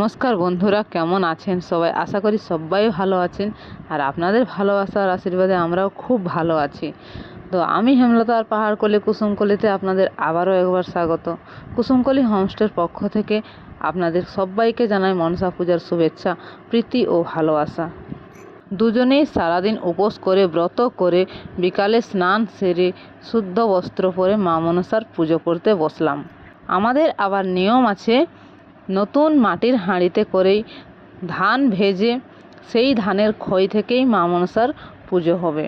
নমস্কার বন্ধুরা, কেমন আছেন সবাই? আশা করি সবাই ভালো আছেন। আর আপনাদের ভালোবাসা আর আশীর্বাদে আমরাও খুব ভালো আছি। তো আমি হেমলতা আর পাহাড়কলি কুসুমকলিতে আপনাদের আবারও একবার স্বাগত। কুসুমকলি হোমস্টের পক্ষ থেকে আপনাদের সবাইকে জানাই মনসা পূজার শুভেচ্ছা, প্রীতি ও ভালোবাসা। দুজনেই সারাদিন উপোস করে ব্রত করে বিকালে স্নান সেরে শুদ্ধ বস্ত্র পরে মা মনসার পুজো করতে বসলাম। আমাদের আবার নিয়ম আছে, নতুন মাটির হাঁড়িতে করেই ধান ভেজে সেই ধানের খই থেকেই মা মনসার পুজো হবে।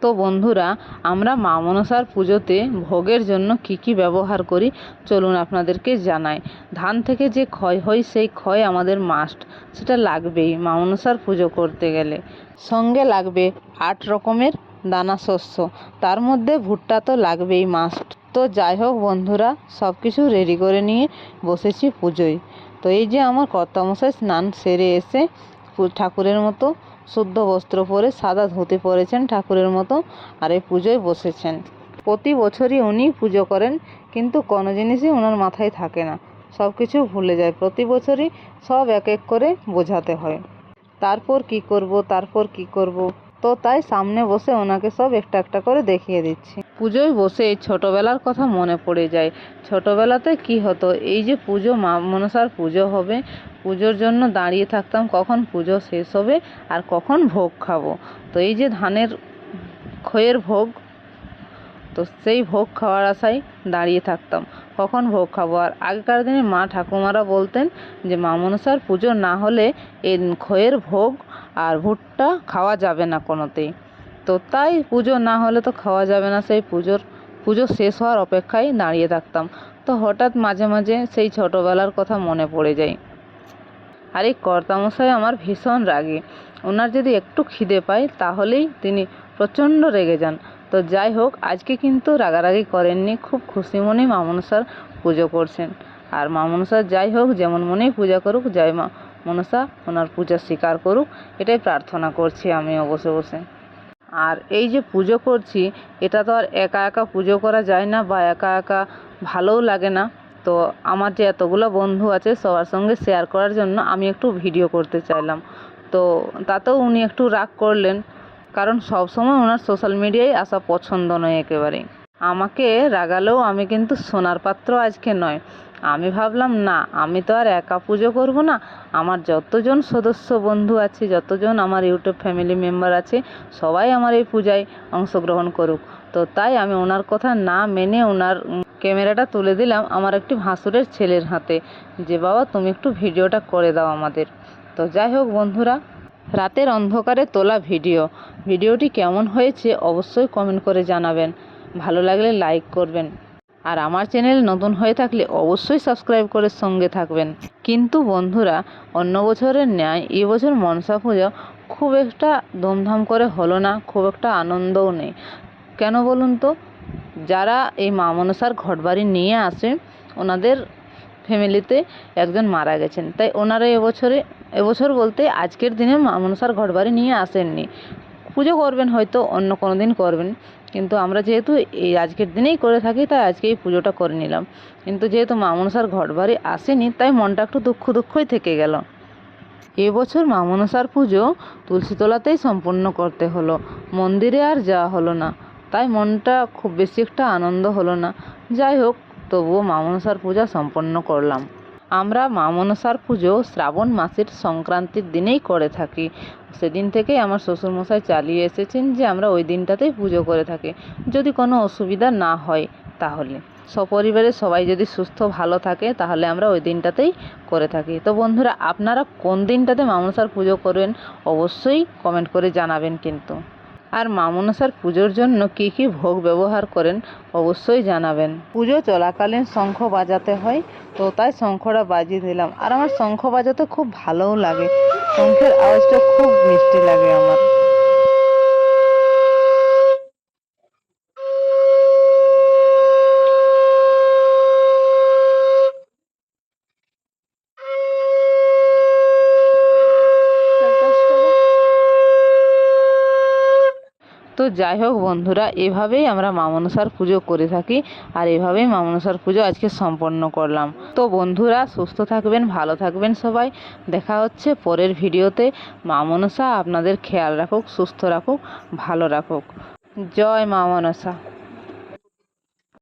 তো বন্ধুরা, আমরা মা মনসার পুজোতে ভোগের জন্য কি ব্যবহার করি চলুন আপনাদেরকে জানাই। ধান থেকে যে খই হয় সেই খই আমাদের মাস্ট, সেটা লাগবেই মা মনসার পুজো করতে গেলে। সঙ্গে লাগবে 8 রকমের দানা শস্য, তার মধ্যে ভুট্টা তো লাগবেই মাস্ট। তো যাই হোক বন্ধুরা, সব কিছু রেডি করে নিয়ে বসেছি পুজোয়। তো এই যে আমার কর্তামশাই স্নান সেরে এসে ঠাকুরের মতো শুদ্ধ বস্ত্র পরে সাদা ধুতি পরেছেন ঠাকুরের মতো, আর এই পুজোয় বসেছেন। প্রতি বছরই উনি পুজো করেন, কিন্তু কোনো জিনিসই ওনার মাথায় থাকে না, সব কিছু ভুলে যায়। প্রতি বছরই সব এক এক করে বোঝাতে হয়, তারপর কি করব। তো তাই সামনে বসে ওনাকে সব একটা একটা করে দেখিয়ে দিচ্ছি। পুজোয় বসে ছোটোবেলার কথা মনে পড়ে যায়। ছোটোবেলাতে কি হতো, এই যে পুজো মা মনসার পুজো হবে, পুজোর জন্য দাঁড়িয়ে থাকতাম কখন পুজো শেষ হবে আর কখন ভোগ খাবো। তো এই যে ধানের খইয়ের ভোগ, তো সেই ভোগ খাওয়ার আশায় দাঁড়িয়ে থাকতাম কখন ভোগ খাবো। আর আগেকার দিনে মা ঠাকুমারা বলতেন যে মা মনসার পুজো না হলে এই খইয়ের ভোগ আর ভুট্টা খাওয়া যাবে না কোনোতেই। তো তাই পুজো না হলে তো খাওয়া যাবে না, সেই পুজো শেষ হওয়ার অপেক্ষায় দাঁড়িয়ে থাকতাম। তো হঠাৎ মাঝে মাঝে সেই ছোটোবেলার কথা মনে পড়ে যায়। আর এই কর্তামশাই আমার ভীষণ রাগী, ওনার যদি একটু খিদে পায় তাহলেই তিনি প্রচণ্ড রেগে যান। তো যাই হোক, আজকে কিন্তু রাগারাগি করেননি, খুব খুশি মনেই মা মনসার পুজো করছেন। আর মা মনসার যাই হোক, যেমন মনেই পূজা করুক, জয় মা মনসা ওনার পূজা স্বীকার করুক, এটাই প্রার্থনা করছি আমিও বসে বসে। আর এই যে পুজো করছি, এটা তো আর একা একা পুজো করা যায় না, বা একা একা ভালোও লাগে না। তো আমার যে এতগুলো বন্ধু আছে সবার সঙ্গে শেয়ার করার জন্য আমি একটু ভিডিও করতে চাইলাম। তো তাতেও উনি একটু রাগ করলেন, কারণ সব সময় ওনার সোশ্যাল মিডিয়ায় আসা পছন্দ নয় একেবারেই। আমাকে রাগালেও আমি কিন্তু শোনার পাত্র আজকে নয়। আমি ভাবলাম না, আমি তো আর একা পুজো করব না, আমার যতজন সদস্য বন্ধু আছে, যতজন আমার ইউটিউব ফ্যামিলি মেম্বার আছে, সবাই আমার এই পূজায় অংশগ্রহণ করুক। তো তাই আমি ওনার কথা না মেনে ওনার ক্যামেরাটা তুলে দিলাম আমার একটি ভাসুরের ছেলের হাতে, যে বাবা তুমি একটু ভিডিওটা করে দাও আমাদের। তো যাই হোক বন্ধুরা, রাতের অন্ধকারে তোলা ভিডিওটি কেমন হয়েছে অবশ্যই কমেন্ট করে জানাবেন। ভালো লাগলে লাইক করবেন, আর আমার চ্যানেল নতুন হয়ে থাকলে অবশ্যই সাবস্ক্রাইব করে সঙ্গে থাকবেন। কিন্তু বন্ধুরা, অন্য বছরের ন্যায় এবছর মনসা পুজো খুব একটা ধুমধাম করে হলো না, খুব একটা আনন্দও নেই। কেন বলুন তো? যারা এই মা মনসার ঘটবাড়ি নিয়ে আসে, ওনাদের ফ্যামিলিতে একজন মারা গেছেন, তাই ওনারা এবছর বলতে আজকের দিনে মা মনসার ঘটবাড়ি নিয়ে আসেননি। পুজো করবেন হয়তো অন্য কোনো দিন করবেন, কিন্তু আমরা যেহেতু এই আজকের দিনেই করে থাকি, তাই আজকে এই পুজোটা করে নিলাম। কিন্তু যেহেতু মা মনসার ঘটবাড়ি আসেনি, তাই মনটা একটু দুঃখই থেকে গেল। এবছর মা মনসার পুজো তুলসীতলাতেই সম্পন্ন করতে হলো, মন্দিরে আর যাওয়া হলো না, তাই মনটা খুব বেশি একটা আনন্দ হলো না। যাই হোক, তবুও মা মনসার পূজা সম্পন্ন করলাম। আমরা মা মনসার পুজো শ্রাবণ মাসের সংক্রান্তির দিনেই করে থাকি। সেদিন থেকেই আমার শ্বশুরমশাই চালিয়ে এসেছেন যে আমরা ওই দিনটাতেই পুজো করে থাকি, যদি কোনো অসুবিধা না হয় তাহলে। সপরিবারে সবাই যদি সুস্থ ভালো থাকে তাহলে আমরা ওই দিনটাতেই করে থাকি। তো বন্ধুরা, আপনারা কোন দিনটাতে মা মনসার পুজো করেন অবশ্যই কমেন্ট করে জানাবেন কিন্তু। আর মা মনসার পুজোর জন্য কি ভোগ ব্যবহার করেন অবশ্যই জানাবেন। পুজো চলাকালীন শঙ্খ বাজাতে হয়, তো তাই শঙ্খটা বাজিয়ে দিলাম। আর আমার শঙ্খ বাজাতে খুব ভালোও লাগে, শঙ্খের আওয়াজটা খুব মিষ্টি লাগে আমার। তো যাই হোক বন্ধুরা, এভাবেই আমরা মা মনসার পুজো করে থাকি, আর এভাবেই মা মনসার পুজো আজকে সম্পন্ন করলাম। তো বন্ধুরা, সুস্থ থাকবেন, ভালো থাকবেন সবাই। দেখা হচ্ছে পরের ভিডিওতে। মা মনসা আপনাদের খেয়াল রাখুক, সুস্থ রাখুক, ভালো রাখুক। জয় মা মনসা।